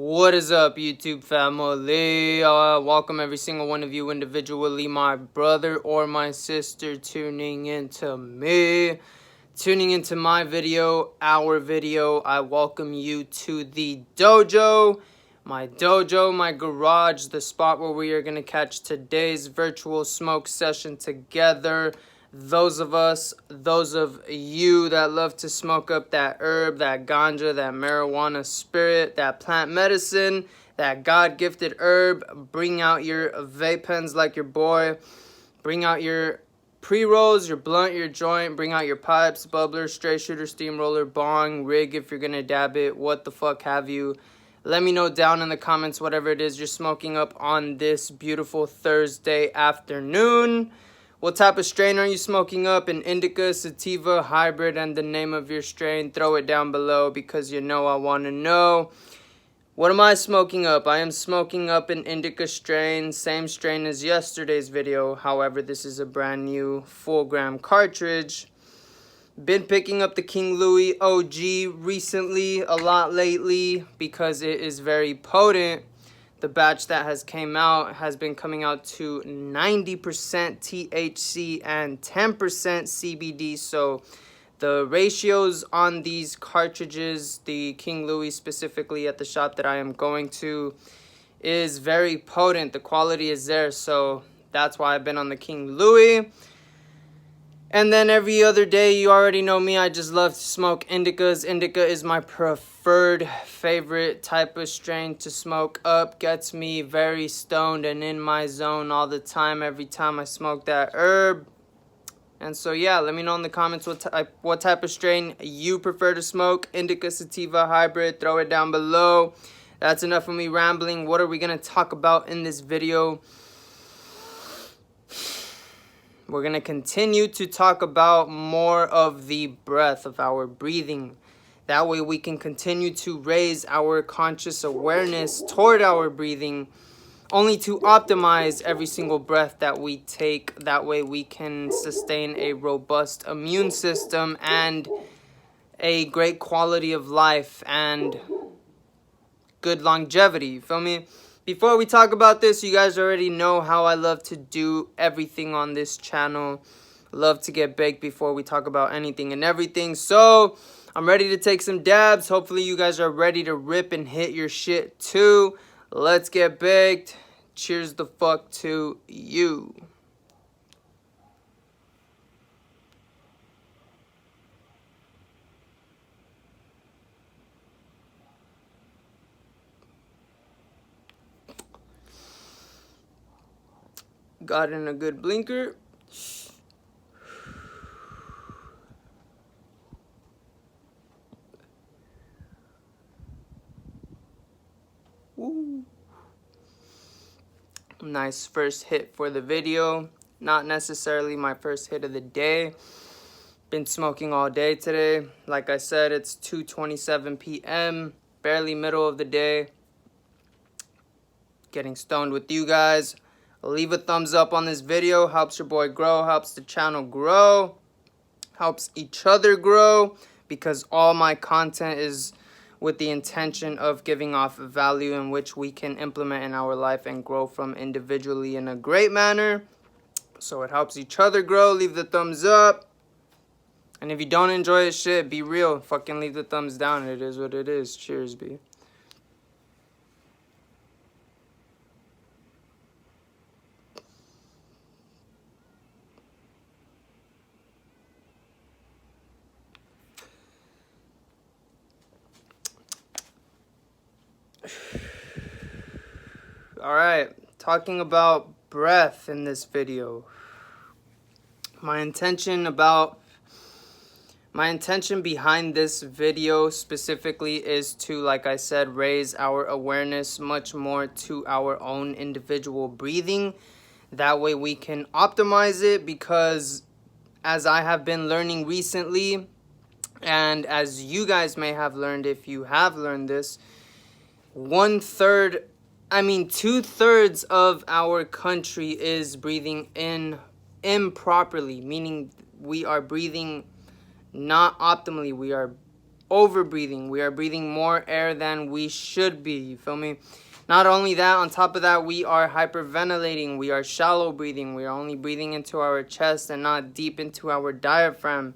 What is up, YouTube family? Welcome every single one of you individually, my brother or my sister tuning into me, tuning into my video, our video. I welcome you to the dojo, my garage, the spot where we are going to catch today's virtual smoke session together. Those of you that love to smoke up that herb, that ganja, that marijuana spirit, that plant medicine, that God-gifted herb, bring out your vape pens like your boy, bring out your pre-rolls, your blunt, your joint, bring out your pipes, bubbler, straight shooter, steamroller, bong, rig if you're gonna dab it, what the fuck have you. Let me know down in the comments whatever it is you're smoking up on this beautiful Thursday afternoon. What type of strain are you smoking up? An indica, sativa, hybrid, and the name of your strain. Throw it down below because you know I want to know. What am I smoking up? I am smoking up an indica strain, same strain as yesterday's video. However, this is a brand new full gram cartridge. Been picking up the King Louis OG recently, a lot lately, because it is very potent. The batch that has came out has been coming out to 90% THC and 10% CBD. So the ratios on these cartridges, the King Louis specifically at the shop that I am going to, is very potent. The quality is there. So that's why I've been on the King Louis. And then every other day, you already know me, I just love to smoke indicas. Indica is my preferred favorite type of strain to smoke up. Gets me very stoned and in my zone all the time, every time I smoke that herb. And so yeah, let me know in the comments what type of strain you prefer to smoke. Indica, sativa, hybrid, throw it down below. That's enough of me rambling. What are we going to talk about in this video? We're going to continue to talk about more of the breath, of our breathing. That way we can continue to raise our conscious awareness toward our breathing, only to optimize every single breath that we take. That way we can sustain a robust immune system and a great quality of life and good longevity. You feel me? Before we talk about this, you guys already know how I love to do everything on this channel. Love to get baked before we talk about anything and everything. So I'm ready to take some dabs. Hopefully you guys are ready to rip and hit your shit too. Let's get baked. Cheers the fuck to you. Got in a good blinker. Woo. Nice first hit for the video. Not necessarily my first hit of the day. Been smoking all day today. Like I said, it's 2:27 p.m. Barely middle of the day. Getting stoned with you guys. Leave a thumbs up on this video. Helps your boy grow. Helps the channel grow. Helps each other grow. Because all my content is with the intention of giving off value in which we can implement in our life and grow from individually in a great manner. So it helps each other grow. Leave the thumbs up. And if you don't enjoy this shit, be real. Fucking leave the thumbs down. It is what it is. Cheers, B. Alright, talking about breath in this video. My intention behind this video specifically is to, like I said, raise our awareness much more to our own individual breathing. That way we can optimize it, because as I have been learning recently, and as you guys may have learned if you have learned this, 2/3 of our country is breathing in improperly, meaning we are breathing not optimally. We are over breathing. We are breathing more air than we should be. You feel me? Not only that, on top of that, we are hyperventilating. We are shallow breathing. We are only breathing into our chest and not deep into our diaphragm,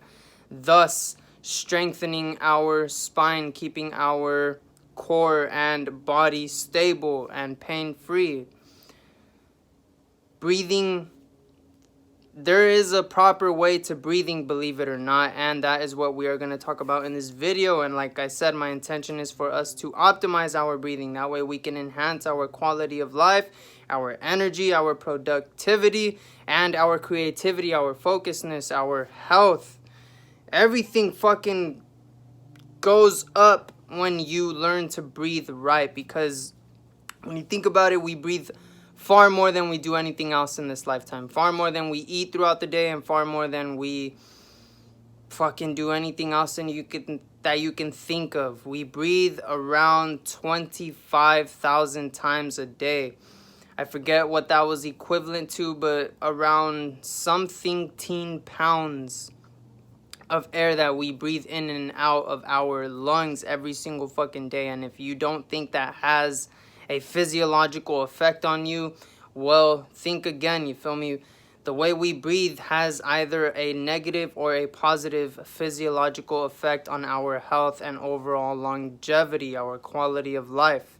thus strengthening our spine, keeping our core and body stable and pain-free. Breathing, there is a proper way to breathing, believe it or not, and that is what we are going to talk about in this video. And like I said, my intention is for us to optimize our breathing. That way we can enhance our quality of life, our energy, our productivity, and our creativity, our focusedness, our health. Everything fucking goes up when you learn to breathe right, because when you think about it, we breathe far more than we do anything else in this lifetime. Far more than we eat throughout the day, and far more than we fucking do anything else that you can think of. We breathe around 25,000 times a day. I forget what that was equivalent to, but around something teen pounds of air that we breathe in and out of our lungs every single fucking day. And if you don't think that has a physiological effect on you, well, think again. You feel me? The way we breathe has either a negative or a positive physiological effect on our health and overall longevity, our quality of life.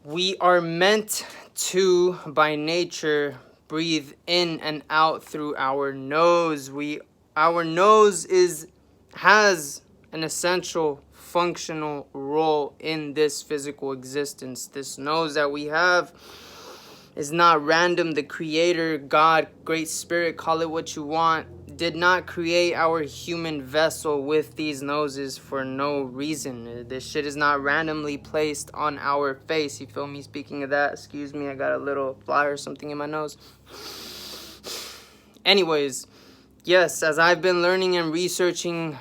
We are meant to, by nature, breathe in and out through our nose. Our nose has an essential functional role in this physical existence. This nose that we have is not random. The Creator, God, Great Spirit, call it what you want, did not create our human vessel with these noses for no reason. This shit is not randomly placed on our face. You feel me? Speaking of that, excuse me, I got a little fly or something in my nose. Anyways, yes, as I've been learning and researching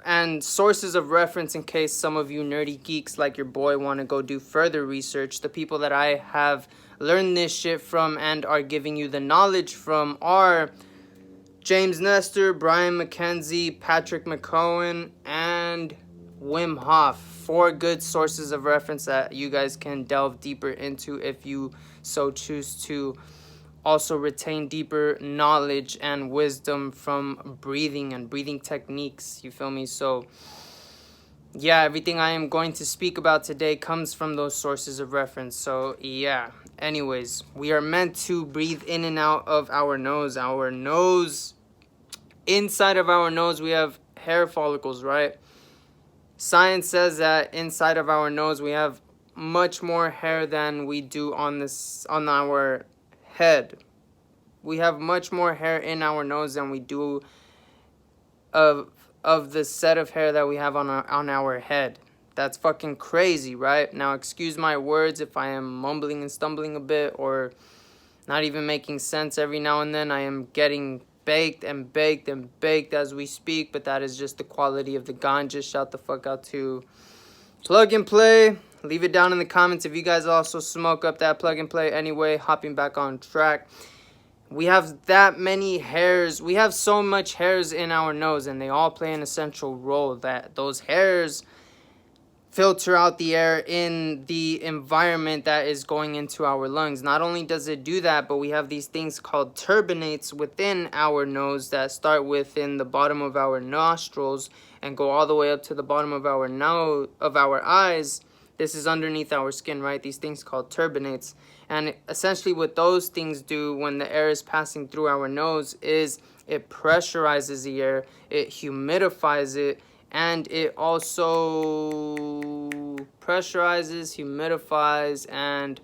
and sources of reference, in case some of you nerdy geeks like your boy want to go do further research, the people that I have learned this shit from and are giving you the knowledge from are James Nestor, Brian McKenzie, Patrick McKeown, and Wim Hof. 4 good sources of reference that you guys can delve deeper into if you so choose to also retain deeper knowledge and wisdom from breathing and breathing techniques. You feel me? So yeah, everything I am going to speak about today comes from those sources of reference. So yeah, anyways, we are meant to breathe in and out of our nose. Our nose, inside of our nose, we have hair follicles, right? Science says that inside of our nose we have much more hair than we do on our head. We have much more hair in our nose than we do of the set of hair that we have on our head. That's fucking crazy, right? Now, excuse my words if I am mumbling and stumbling a bit or not even making sense every now and then. I am getting baked and baked and baked as we speak, but that is just the quality of the ganja. Shout the fuck out to Plug and Play. Leave it down in the comments if you guys also smoke up that Plug and Play. Anyway, hopping back on track. We have that many hairs. We have so much hairs in our nose, and they all play an essential role. That those hairs filter out the air in the environment that is going into our lungs. Not only does it do that, but we have these things called turbinates within our nose that start within the bottom of our nostrils and go all the way up to the bottom of our eyes. This is underneath our skin, right? These things called turbinates. And essentially what those things do when the air is passing through our nose is it pressurizes the air, it humidifies it, and it also pressurizes, humidifies, and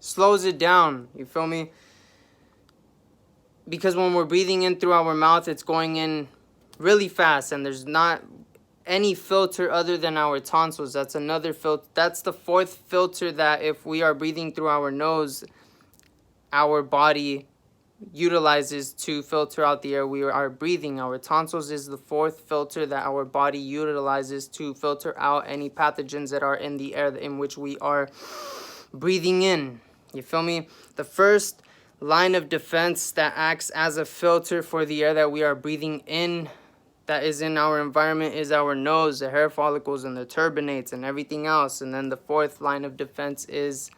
slows it down. You feel me? Because when we're breathing in through our mouth, it's going in really fast, and there's not any filter other than our tonsils. That's another filter. That's the 4th filter that if we are breathing through our nose, our body utilizes to filter out the air we are breathing. Our tonsils is the 4th filter that our body utilizes to filter out any pathogens that are in the air in which we are breathing in. You feel me? The first line of defense that acts as a filter for the air that we are breathing in, that is in our environment, is our nose, the hair follicles, and the turbinates, and everything else. And then the fourth line of defense is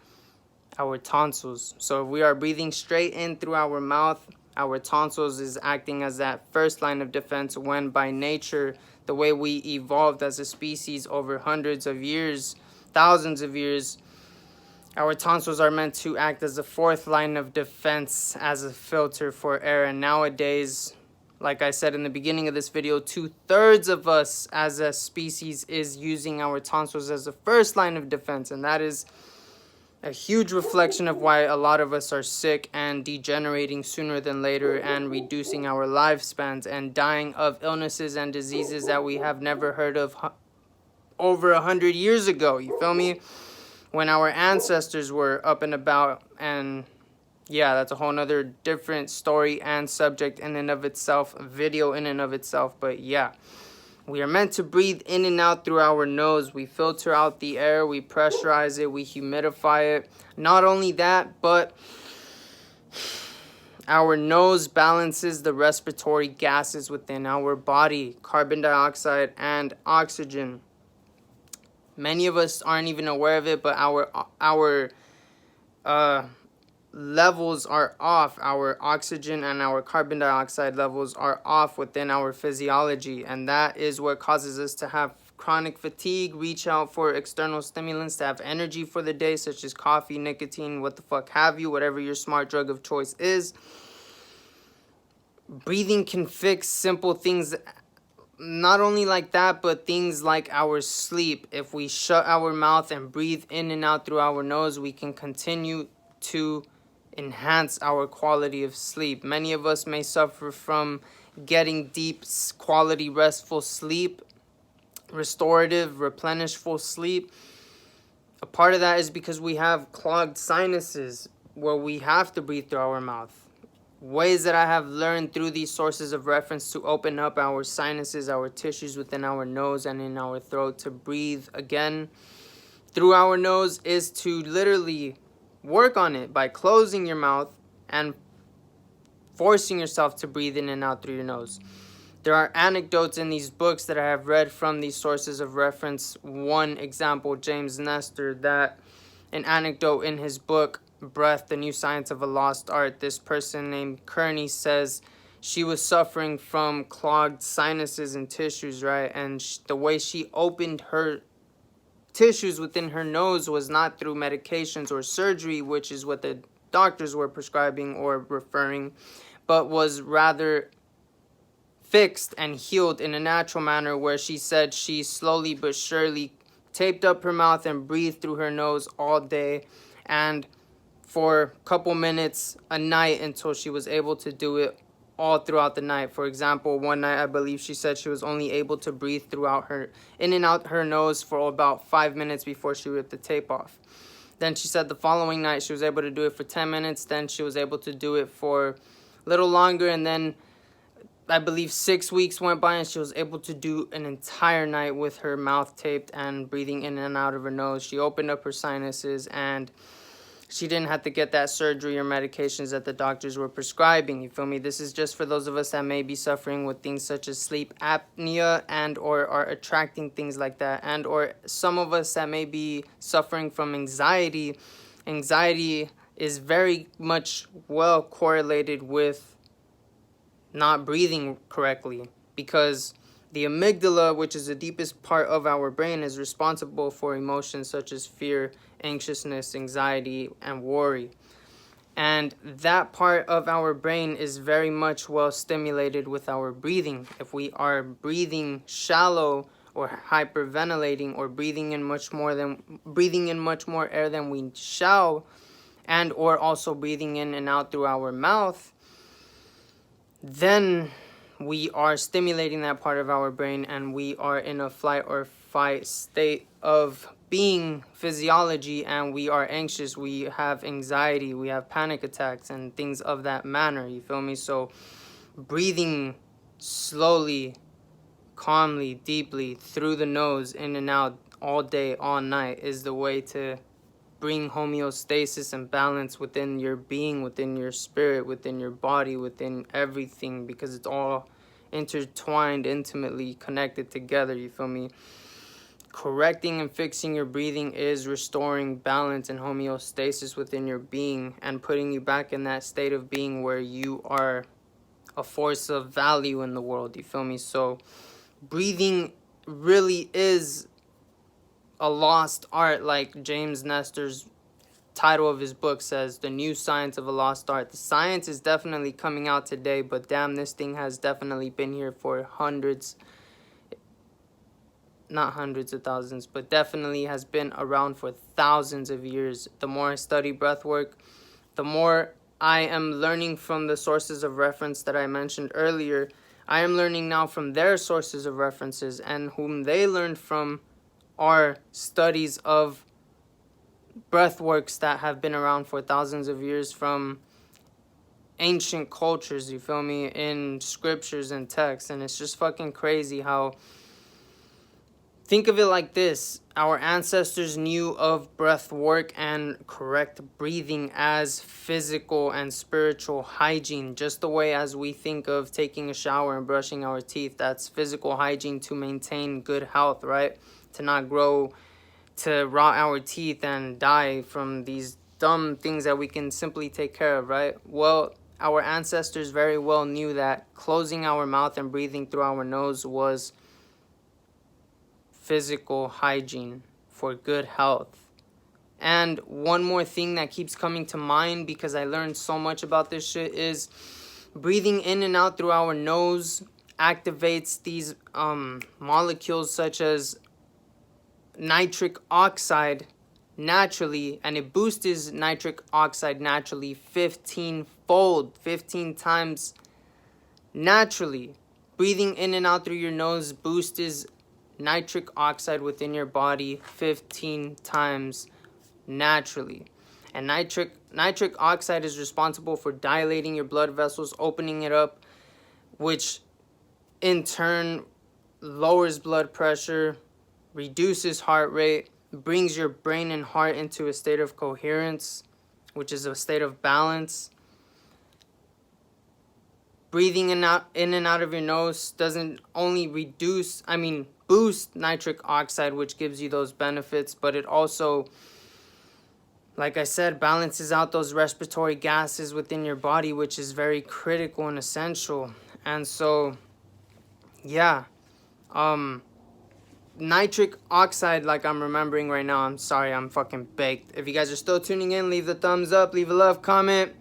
our tonsils. So if we are breathing straight in through our mouth, our tonsils is acting as that first line of defense, when by nature, the way we evolved as a species over hundreds of years, thousands of years, our tonsils are meant to act as the fourth line of defense, as a filter for air. And nowadays, like I said in the beginning of this video, 2/3 of us as a species is using our tonsils as the first line of defense. And that is a huge reflection of why a lot of us are sick and degenerating sooner than later, and reducing our lifespans and dying of illnesses and diseases that we have never heard of over 100 years ago. You feel me? When our ancestors were up and about. And yeah, that's a whole nother different story and subject in and of itself, a video in and of itself. But yeah, we are meant to breathe in and out through our nose. We filter out the air, we pressurize it, we humidify it. Not only that, but our nose balances the respiratory gases within our body, carbon dioxide and oxygen. Many of us aren't even aware of it, but our levels are off. Our oxygen and our carbon dioxide levels are off within our physiology, and that is what causes us to have chronic fatigue, reach out for external stimulants to have energy for the day, such as coffee, nicotine, what the fuck have you, whatever your smart drug of choice is. Breathing can fix simple things. Not only like that, but things like our sleep. If we shut our mouth and breathe in and out through our nose, we can continue to enhance our quality of sleep. Many of us may suffer from getting deep, quality, restful sleep, restorative, replenishful sleep. A part of that is because we have clogged sinuses where we have to breathe through our mouth. Ways that I have learned through these sources of reference to open up our sinuses, our tissues within our nose and in our throat, to breathe again through our nose, is to literally work on it by closing your mouth and forcing yourself to breathe in and out through your nose. There are anecdotes in these books that I have read from these sources of reference. One example, James Nestor, that an anecdote in his book, Breath, The New Science of a Lost Art, this person named Kearney says she was suffering from clogged sinuses and tissues, right? And the way she opened her tissues within her nose was not through medications or surgery, which is what the doctors were prescribing or referring, but was rather fixed and healed in a natural manner, where she said she slowly but surely taped up her mouth and breathed through her nose all day and for a couple minutes a night, until she was able to do it all throughout the night. For example, one night I believe she said she was only able to breathe throughout her in and out her nose for about 5 minutes before she ripped the tape off. Then she said the following night she was able to do it for 10 minutes. Then she was able to do it for a little longer, and then I believe 6 weeks went by and she was able to do an entire night with her mouth taped and breathing in and out of her nose. She opened up her sinuses and she didn't have to get that surgery or medications that the doctors were prescribing. You feel me? This is just for those of us that may be suffering with things such as sleep apnea and or are attracting things like that, and or some of us that may be suffering from anxiety. Anxiety is very much well correlated with not breathing correctly, because the amygdala, which is the deepest part of our brain, is responsible for emotions such as fear, anxiousness, anxiety, and worry. And that part of our brain is very much well stimulated with our breathing. If we are breathing shallow or hyperventilating, or breathing in much more air than we shall, and or also breathing in and out through our mouth, then we are stimulating that part of our brain, and we are in a flight or fight state of being physiology, and we are anxious, we have anxiety, we have panic attacks and things of that manner. You feel me? So breathing slowly, calmly, deeply through the nose, in and out, all day, all night, is the way to bring homeostasis and balance within your being, within your spirit, within your body, within everything, because it's all intertwined, intimately connected together, you feel me? Correcting and fixing your breathing is restoring balance and homeostasis within your being and putting you back in that state of being where you are a force of value in the world, you feel me? So breathing really is a lost art, like James Nestor's title of his book says, The New Science of a Lost Art. The science is definitely coming out today, but damn, this thing has definitely been here for hundreds, not hundreds of thousands, but definitely has been around for thousands of years. The more I study breath work, the more I am learning from the sources of reference that I mentioned earlier. I am learning now from their sources of references, and whom they learned from are studies of breathworks that have been around for thousands of years from ancient cultures, you feel me, in scriptures and texts. And it's just fucking crazy how, think of it like this, our ancestors knew of breath work and correct breathing as physical and spiritual hygiene, just the way as we think of taking a shower and brushing our teeth. That's physical hygiene to maintain good health, right? To not grow, to rot our teeth and die from these dumb things that we can simply take care of, right? Well, our ancestors very well knew that closing our mouth and breathing through our nose was physical hygiene for good health. And one more thing that keeps coming to mind, because I learned so much about this shit, is breathing in and out through our nose activates these molecules such as nitric oxide naturally, and it boosts nitric oxide naturally 15-fold, 15 times naturally. Breathing in and out through your nose boosts nitric oxide within your body 15 times naturally. And nitric oxide is responsible for dilating your blood vessels, opening it up, which in turn lowers blood pressure, reduces heart rate, brings your brain and heart into a state of coherence, which is a state of balance. Breathing in and out of your nose doesn't only boost nitric oxide, which gives you those benefits, but it also, like I said, balances out those respiratory gases within your body, which is very critical and essential. And so, yeah, nitric oxide, like I'm remembering right now, I'm sorry, I'm fucking baked. If you guys are still tuning in, leave the thumbs up, leave a love, comment,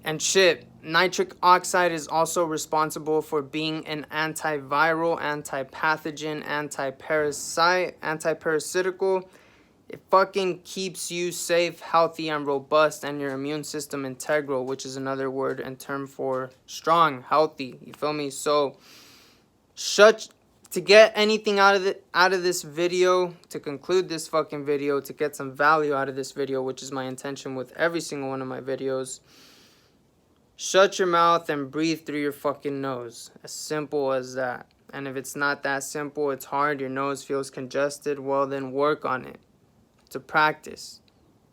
and shit. Nitric oxide is also responsible for being an antiviral, antipathogen, antiparasitical. It fucking keeps you safe, healthy, and robust, and your immune system integral, which is another word and term for strong, healthy. You feel me? So, to get anything out of this video, to conclude this fucking video, to get some value out of this video, which is my intention with every single one of my videos, shut your mouth and breathe through your fucking nose. As simple as that. And if it's not that simple, it's hard, your nose feels congested, well then work on it. It's a practice.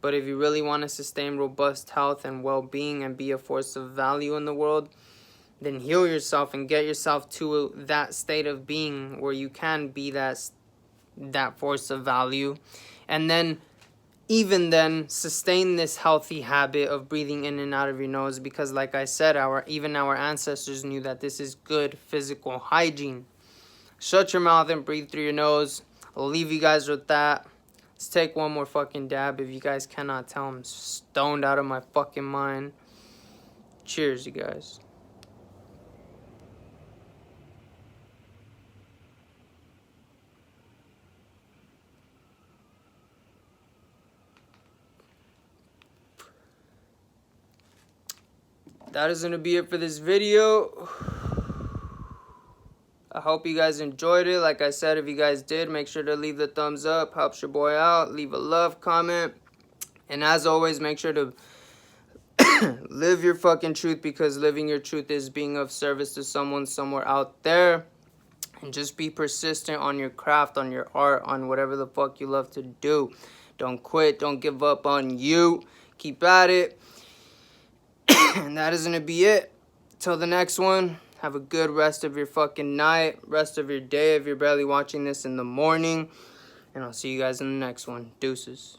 But if you really want to sustain robust health and well-being and be a force of value in the world, then heal yourself and get yourself to that state of being where you can be that force of value. And then, even then, sustain this healthy habit of breathing in and out of your nose, because like I said, even our ancestors knew that this is good physical hygiene. Shut your mouth and breathe through your nose. I'll leave you guys with that. Let's take one more fucking dab. If you guys cannot tell, I'm stoned out of my fucking mind. Cheers, you guys. That is going to be it for this video. I hope you guys enjoyed it. Like I said, if you guys did, make sure to leave the thumbs up. Helps your boy out. Leave a love comment. And as always, make sure to live your fucking truth, because living your truth is being of service to someone somewhere out there. And just be persistent on your craft, on your art, on whatever the fuck you love to do. Don't quit. Don't give up on you. Keep at it. And that is going to be it. Till the next one. Have a good rest of your fucking night. Rest of your day if you're barely watching this in the morning. And I'll see you guys in the next one. Deuces.